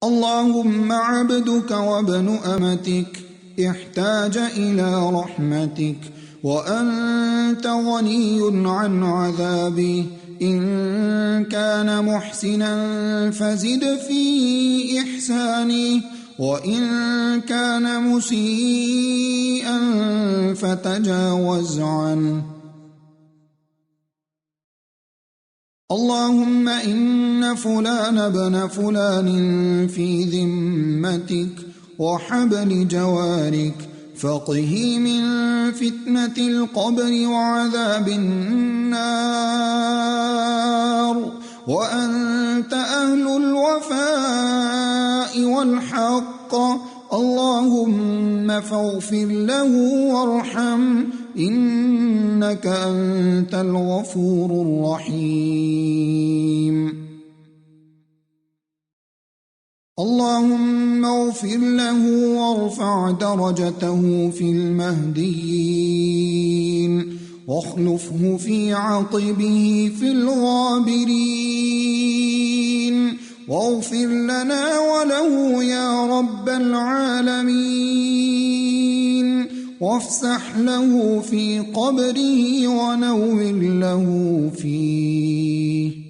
اللهم عبدك وابن أمتك احتاج إلى رحمتك، وأنت غني عن عذابه. إن كان محسنا فزد في إحسانه، وإن كان مسيئا فتجاوز عنه. اللهم إن فلان ابن فلان في ذمتك وحبل جوارك، فقه من فتنة القبر وعذاب النار، وأنت أهل الوفاء والحق. اللهم فاغفر له وارحمه، إنك أنت الغفور الرحيم. اللهم اغفر له وارفع درجته في المهديين، واخلفه في عقبه في الغابرين، واغفر لنا وله يا رب العالمين، وافسح له في قبره ونور له فيه.